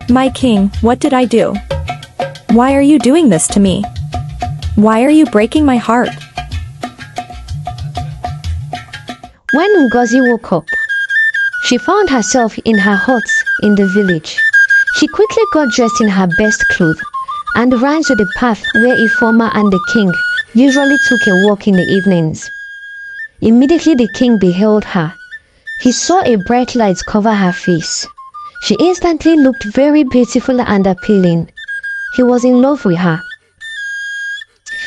My king, what did I do? Why are you doing this to me? Why are you breaking my heart? When Ngozi woke up, she found herself in her hut in the village. She quickly got dressed in her best clothes and ran to the path where Ifeoma and the king usually took a walk in the evenings. Immediately the king beheld her. He saw a bright light cover her face. She instantly looked very beautiful and appealing. He was in love with her.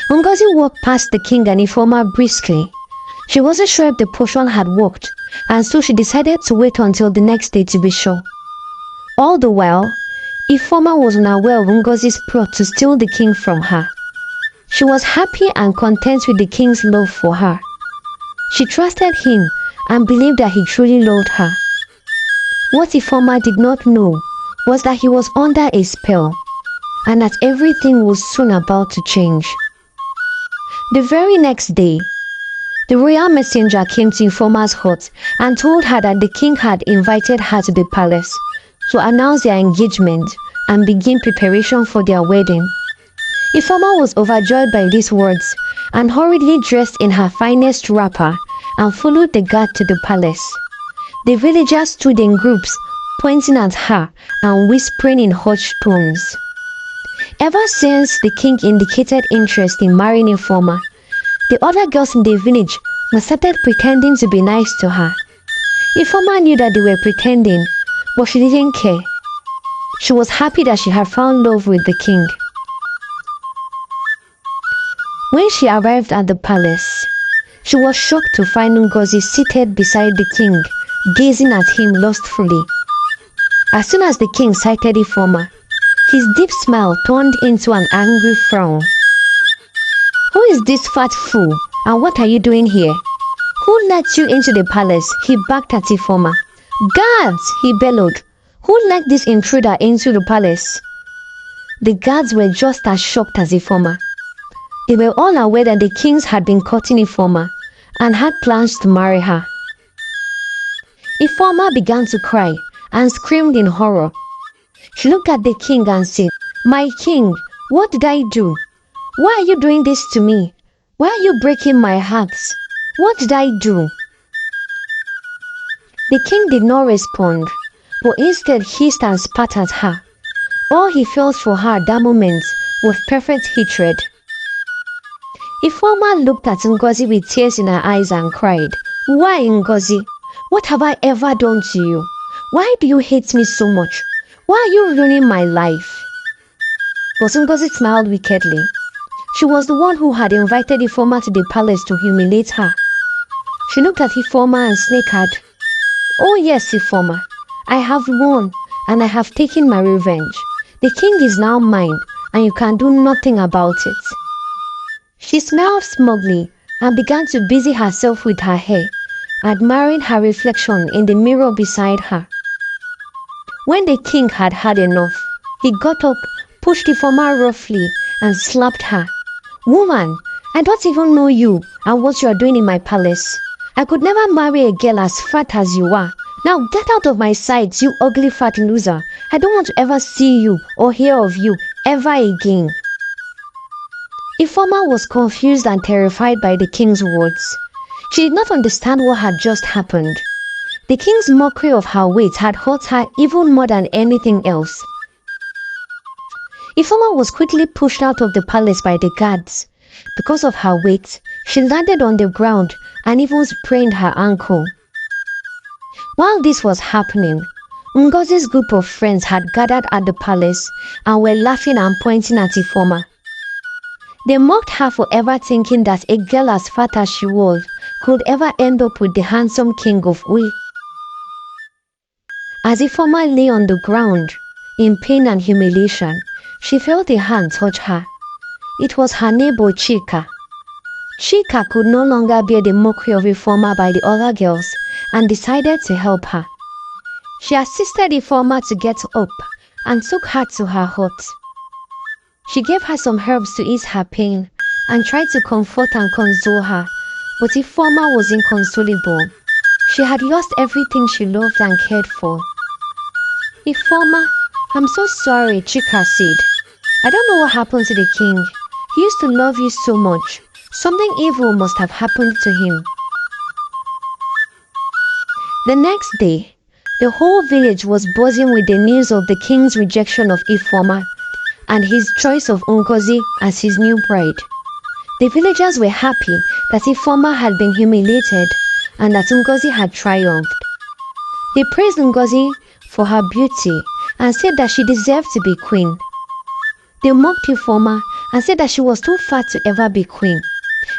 Ngozi walked past the king and Ifeoma briskly. She wasn't sure if the potion had worked, and so she decided to wait until the next day to be sure. All the while, Ifeoma was unaware of Ngozi's plot to steal the king from her. She was happy and content with the king's love for her. She trusted him and believed that he truly loved her. What Ifeoma did not know was that he was under a spell, and that everything was soon about to change. The very next day, the royal messenger came to Ifeoma's hut and told her that the king had invited her to the palace to announce their engagement and begin preparation for their wedding. Ifeoma was overjoyed by these words and hurriedly dressed in her finest wrapper and followed the guard to the palace. The villagers stood in groups, pointing at her and whispering in hushed tones. Ever since the king indicated interest in marrying Ifeoma, the other girls in the village started pretending to be nice to her. Ifeoma knew that they were pretending, but she didn't care. She was happy that she had found love with the king. When she arrived at the palace, she was shocked to find Ngozi seated beside the king, gazing at him lustfully. As soon as the king sighted Ifeoma, his deep smile turned into an angry frown. "Who is this fat fool, and what are you doing here? Who let you into the palace?" He barked at Ifeoma. "Guards!" he bellowed. "Who let this intruder into the palace?" The guards were just as shocked as Ifeoma. They were all aware that the kings had been courting Ifeoma and had plans to marry her. Ifeoma began to cry and screamed in horror. She looked at the king and said, "My king, what did I do? Why are you doing this to me? Why are you breaking my heart? What did I do?" The king did not respond, but instead hissed and spat at her. All he felt for her at that moment was perfect hatred. Ifeoma looked at Ngozi with tears in her eyes and cried, "Why, Ngozi? What have I ever done to you? Why do you hate me so much? Why are you ruining my life?" But Ngozi smiled wickedly. She was the one who had invited Ifeoma to the palace to humiliate her. She looked at Ifeoma and snickered. "Oh yes, Ifeoma, I have won and I have taken my revenge. The king is now mine and you can do nothing about it." She smiled smugly and began to busy herself with her hair, admiring her reflection in the mirror beside her. When the king had had enough, he got up, pushed Ifeoma roughly, and slapped her. "Woman, I don't even know you and what you are doing in my palace. I could never marry a girl as fat as you are. Now get out of my sight, you ugly fat loser. I don't want to ever see you or hear of you ever again." Ifeoma was confused and terrified by the king's words. She did not understand what had just happened. The king's mockery of her weight had hurt her even more than anything else. Ifeoma was quickly pushed out of the palace by the guards. Because of her weight, she landed on the ground and even sprained her ankle. While this was happening, Ngozi's group of friends had gathered at the palace and were laughing and pointing at Ifeoma. They mocked her for ever thinking that a girl as fat as she was could ever end up with the handsome king of Ui. As Ifeoma lay on the ground, in pain and humiliation, she felt a hand touch her. It was her neighbor Chika. Chika could no longer bear the mockery of Ifeoma by the other girls and decided to help her. She assisted Ifeoma to get up and took her to her hut. She gave her some herbs to ease her pain and tried to comfort and console her, but Ifeoma was inconsolable. She had lost everything she loved and cared for. "Ifeoma, I'm so sorry, Chika said. I don't know what happened to the king. He used to love you so much. Something evil must have happened to him. The next day, the whole village was buzzing with the news of the king's rejection of Ifeoma and his choice of Ngozi as his new bride. The villagers were happy that Ifeoma had been humiliated and that Ngozi had triumphed. They praised Ngozi for her beauty and said that she deserved to be queen. They mocked Ifeoma and said that she was too fat to ever be queen.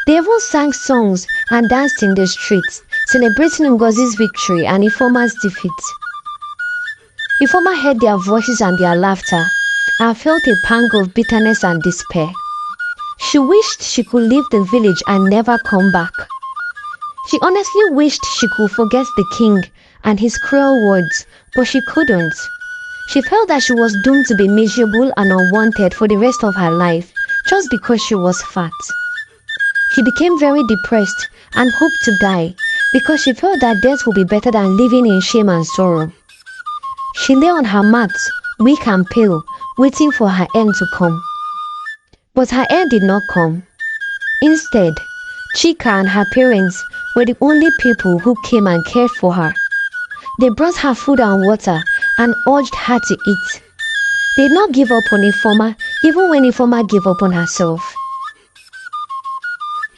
They even sang songs and danced in the streets, celebrating Ngozi's victory and Ifeoma's defeat. Ifeoma heard their voices and their laughter and felt a pang of bitterness and despair. She wished she could leave the village and never come back. She honestly wished she could forget the king and his cruel words, but she couldn't. She felt that she was doomed to be miserable and unwanted for the rest of her life just because she was fat. She became very depressed and hoped to die because she felt that death would be better than living in shame and sorrow. She lay on her mat, weak and pale, waiting for her end to come. But her end did not come. Instead, Chika and her parents were the only people who came and cared for her. They brought her food and water and urged her to eat. They did not give up on Ifeoma even when Ifeoma gave up on herself.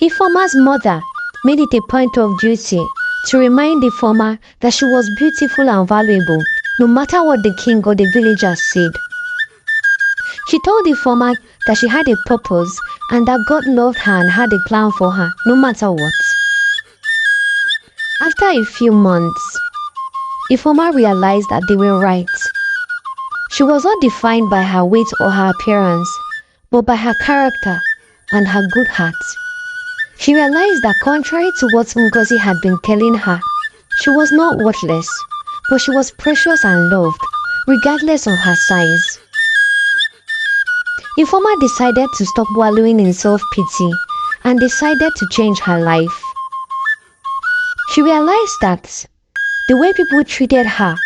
Ifeoma's mother made it a point of duty to remind Ifeoma that she was beautiful and valuable no matter what the king or the villagers said. She told Ifeoma that she had a purpose and that God loved her and had a plan for her no matter what. After a few months, Ifeoma realized that they were right. She was not defined by her weight or her appearance, but by her character and her good heart. She realized that contrary to what Ngozi had been telling her, she was not worthless, but she was precious and loved, regardless of her size. Ifeoma decided to stop wallowing in self-pity and decided to change her life. She realized that the way people treated her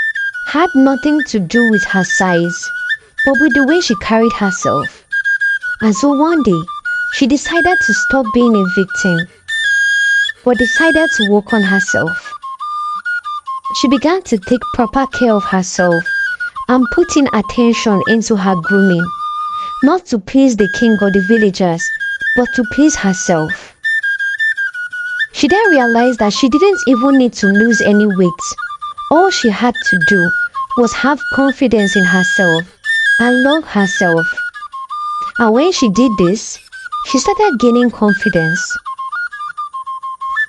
had nothing to do with her size, but with the way she carried herself. And so one day, she decided to stop being a victim, but decided to work on herself. She began to take proper care of herself and put in attention into her grooming, not to please the king or the villagers, but to please herself. She then realized that she didn't even need to lose any weight. All she had to do was have confidence in herself and love herself. And when she did this, she started gaining confidence.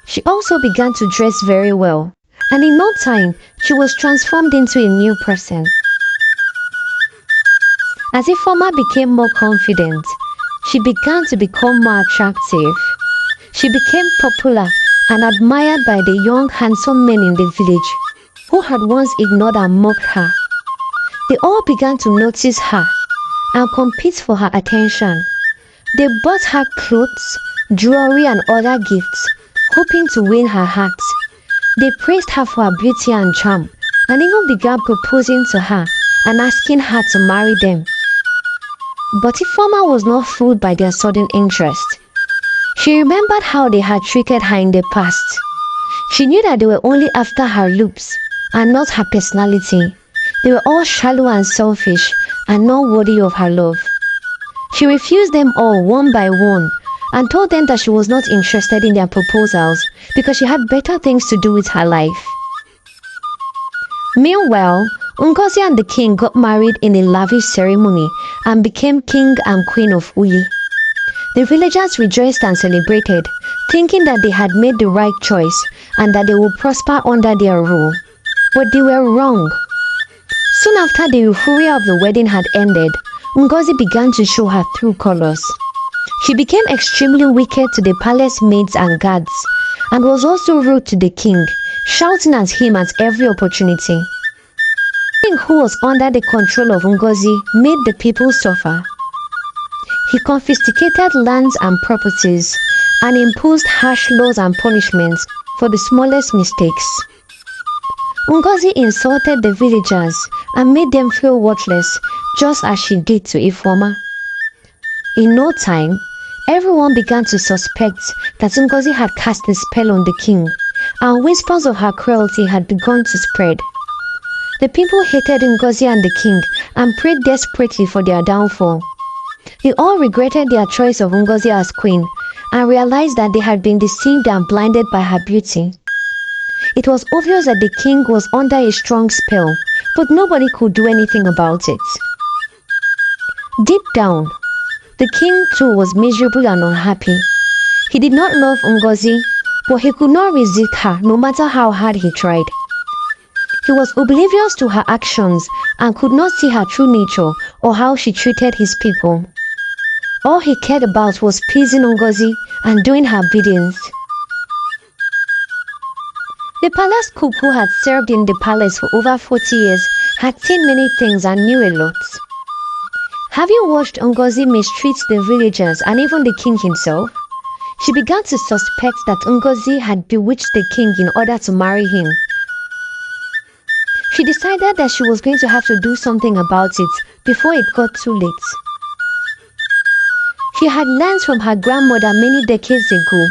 She also began to dress very well, and in no time, she was transformed into a new person. As Ifeoma became more confident, she began to become more attractive. She became popular and admired by the young, handsome men in the village who had once ignored and mocked her. They all began to notice her and compete for her attention. They bought her clothes, jewelry and other gifts, hoping to win her heart. They praised her for her beauty and charm and even began proposing to her and asking her to marry them. But Ifeoma was not fooled by their sudden interest. She remembered how they had treated her in the past. She knew that they were only after her looks and not her personality. They were all shallow and selfish and not worthy of her love. She refused them all one by one and told them that she was not interested in their proposals because she had better things to do with her life. Meanwhile, Ngozi and the king got married in a lavish ceremony and became king and queen of Uli. The villagers rejoiced and celebrated, thinking that they had made the right choice and that they would prosper under their rule. But they were wrong. Soon after the euphoria of the wedding had ended, Ngozi began to show her true colors. She became extremely wicked to the palace maids and guards, and was also rude to the king, shouting at him at every opportunity. The king, who was under the control of Ngozi, made the people suffer. He confiscated lands and properties and imposed harsh laws and punishments for the smallest mistakes. Ngozi insulted the villagers and made them feel worthless, just as she did to Ifeoma. In no time, everyone began to suspect that Ngozi had cast a spell on the king, and whispers of her cruelty had begun to spread. The people hated Ngozi and the king and prayed desperately for their downfall. They all regretted their choice of Ngozi as queen and realized that they had been deceived and blinded by her beauty. It was obvious that the king was under a strong spell, but nobody could do anything about it. Deep down, the king too was miserable and unhappy. He did not love Ngozi, but he could not resist her no matter how hard he tried. He was oblivious to her actions and could not see her true nature or how she treated his people. All he cared about was pleasing Ngozi and doing her biddings. The palace cook who had served in the palace for over 40 years had seen many things and knew a lot. Having watched Ngozi mistreat the villagers and even the king himself, she began to suspect that Ngozi had bewitched the king in order to marry him. She decided that she was going to have to do something about it before it got too late. She had learned from her grandmother many decades ago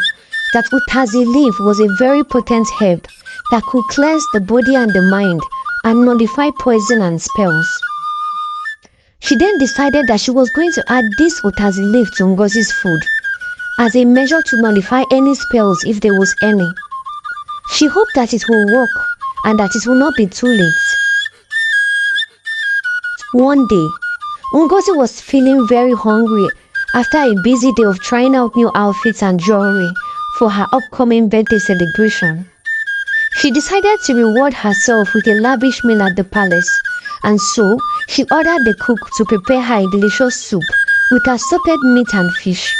that utazi leaf was a very potent herb that could cleanse the body and the mind and nullify poison and spells. She then decided that she was going to add this utazi leaf to Ngozi's food as a measure to nullify any spells if there was any. She hoped that it will work and that it will not be too late. One day, Ngozi was feeling very hungry after a busy day of trying out new outfits and jewelry for her upcoming birthday celebration. She decided to reward herself with a lavish meal at the palace, and so she ordered the cook to prepare her a delicious soup with assorted meat and fish.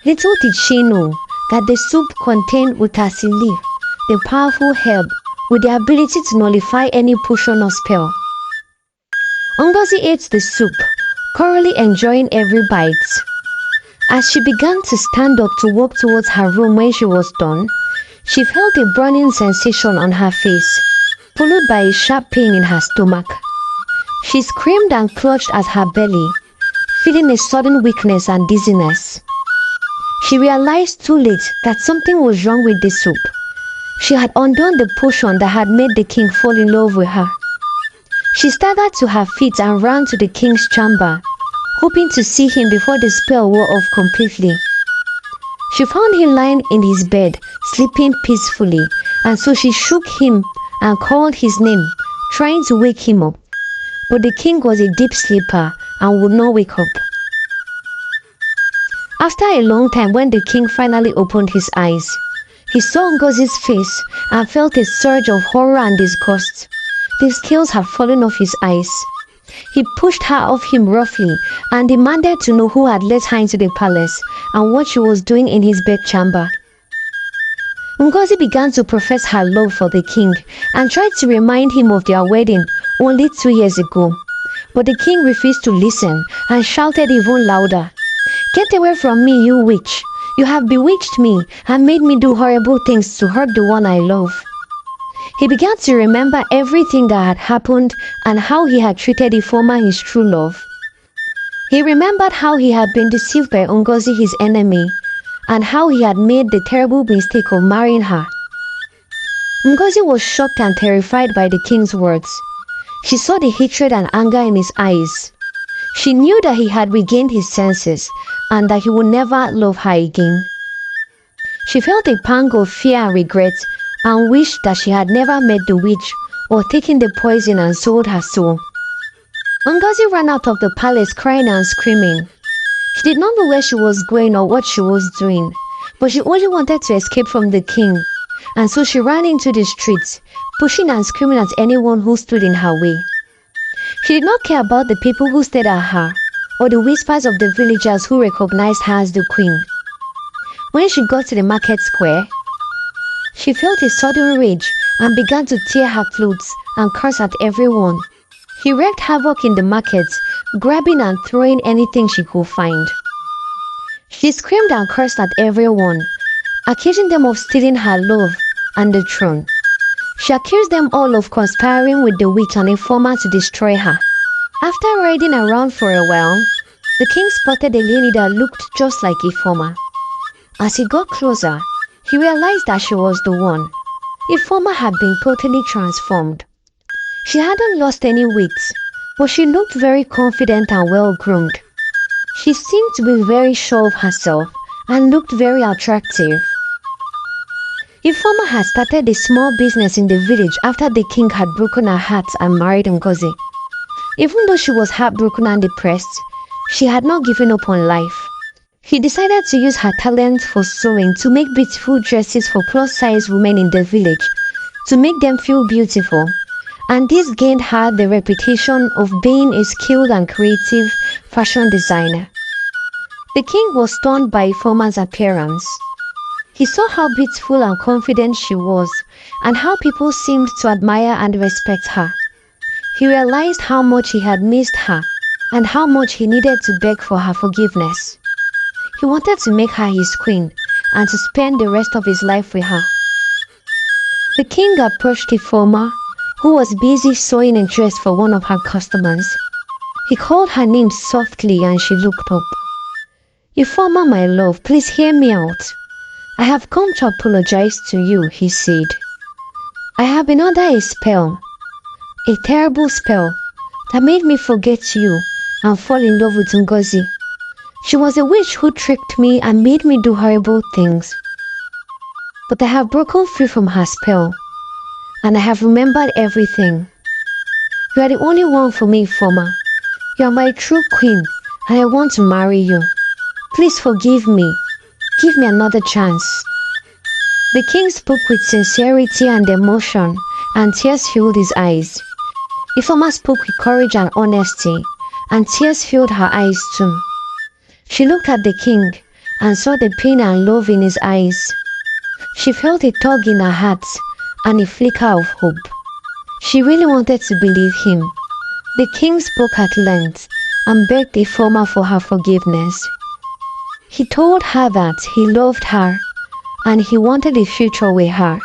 Little did she know that the soup contained utazi leaf, the powerful herb with the ability to nullify any potion or spell. Ngozi ate the soup, thoroughly enjoying every bite. As she began to stand up to walk towards her room when she was done, she felt a burning sensation on her face, followed by a sharp pain in her stomach. She screamed and clutched at her belly, feeling a sudden weakness and dizziness. She realized too late that something was wrong with the soup. She had undone the potion that had made the king fall in love with her. She staggered to her feet and ran to the king's chamber, hoping to see him before the spell wore off completely. She found him lying in his bed, sleeping peacefully, and so she shook him and called his name, trying to wake him up. But the king was a deep sleeper and would not wake up. After a long time, when the king finally opened his eyes, he saw Ngozi's face and felt a surge of horror and disgust. The scales had fallen off his eyes. He pushed her off him roughly and demanded to know who had let her into the palace and what she was doing in his bedchamber. Ngozi began to profess her love for the king and tried to remind him of their wedding only 2 years ago. But the king refused to listen and shouted even louder, "Get away from me, you witch! You have bewitched me and made me do horrible things to hurt the one I love." He began to remember everything that had happened and how he had treated Ifeoma, his true love. He remembered how he had been deceived by Ngozi, his enemy, and how he had made the terrible mistake of marrying her. Ngozi was shocked and terrified by the king's words. She saw the hatred and anger in his eyes. She knew that he had regained his senses and that he would never love her again. She felt a pang of fear and regret and wished that she had never met the witch or taken the poison and sold her soul. Ngozi ran out of the palace crying and screaming. She did not know where she was going or what she was doing, but she only wanted to escape from the king, and so she ran into the streets, pushing and screaming at anyone who stood in her way. She did not care about the people who stared at her, or the whispers of the villagers who recognized her as the queen. When she got to the market square, she felt a sudden rage and began to tear her clothes and curse at everyone. She wreaked havoc in the market, grabbing and throwing anything she could find. She screamed and cursed at everyone, accusing them of stealing her love and the throne. She accused them all of conspiring with the witch and Ifeoma to destroy her. After riding around for a while, the king spotted a lady that looked just like Ifeoma. As he got closer, he realized that she was the one. Ifeoma had been totally transformed. She hadn't lost any weight, but she looked very confident and well-groomed. She seemed to be very sure of herself and looked very attractive. Ifeoma had started a small business in the village after the king had broken her heart and married Ngozi. Even though she was heartbroken and depressed, she had not given up on life. She decided to use her talent for sewing to make beautiful dresses for plus-size women in the village to make them feel beautiful, and this gained her the reputation of being a skilled and creative fashion designer. The king was stunned by Ifeoma's appearance. He saw how beautiful and confident she was and how people seemed to admire and respect her. He realized how much he had missed her and how much he needed to beg for her forgiveness. He wanted to make her his queen and to spend the rest of his life with her. The king approached Ifeoma, who was busy sewing a dress for one of her customers. He called her name softly and she looked up. "Ifeoma, my love, please hear me out. I have come to apologize to you," he said. "I have been under a spell, a terrible spell, that made me forget you and fall in love with Ngozi. She was a witch who tricked me and made me do horrible things. But I have broken free from her spell, and I have remembered everything. You are the only one for me, Ifeoma. You are my true queen, and I want to marry you. Please forgive me. Give me another chance." The king spoke with sincerity and emotion, and tears filled his eyes. Ifeoma spoke with courage and honesty, and tears filled her eyes too. She looked at the king and saw the pain and love in his eyes. She felt a tug in her heart and a flicker of hope. She really wanted to believe him. The king spoke at length and begged Ifeoma for her forgiveness. He told her that he loved her and he wanted a future with her.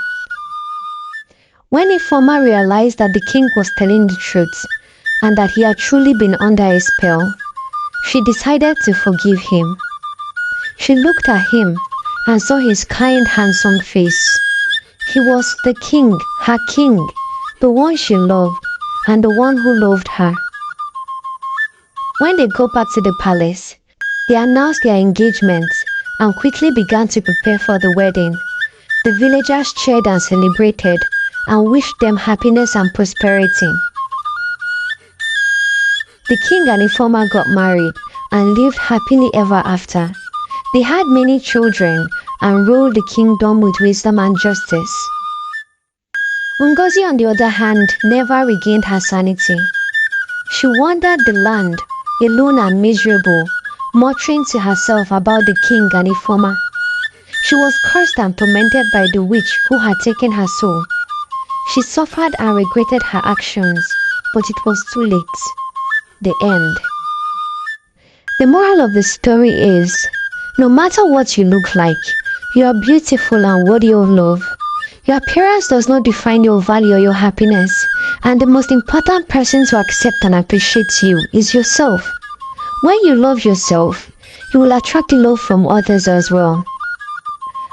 When Ifeoma realized that the king was telling the truth and that he had truly been under a spell, she decided to forgive him. She looked at him and saw his kind, handsome face. He was the king, her king, the one she loved and the one who loved her. When they got back to the palace, they announced their engagement and quickly began to prepare for the wedding. The villagers cheered and celebrated and wished them happiness and prosperity. The king and Ifeoma got married and lived happily ever after. They had many children and ruled the kingdom with wisdom and justice. Ngozi, on the other hand, never regained her sanity. She wandered the land, alone and miserable, muttering to herself about the king and Ifeoma. She was cursed and tormented by the witch who had taken her soul. She suffered and regretted her actions, but it was too late. The end. The moral of the story is, no matter what you look like, you are beautiful and worthy of love. Your appearance does not define your value or your happiness, and the most important person to accept and appreciate you is yourself. When you love yourself, you will attract love from others as well.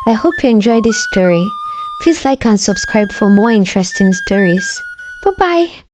I hope you enjoyed this story. Please like and subscribe for more interesting stories. Bye-bye.